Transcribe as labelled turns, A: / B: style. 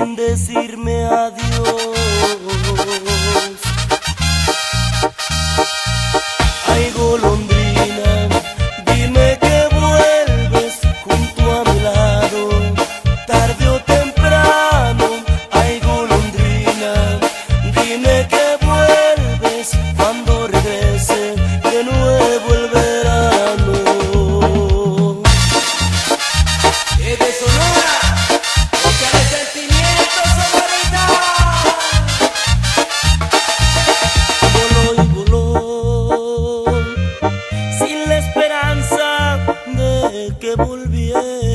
A: sin decirme adiós. Ay, golondrina, dime que vuelves junto a mi lado, tarde o temprano. Ay, golondrina, dime que vuelves cuando regrese de nuevo el verano.
B: De Sonora, porque de sentimientos, Sonorita.
A: Voló y voló, sin la esperanza de que volviera.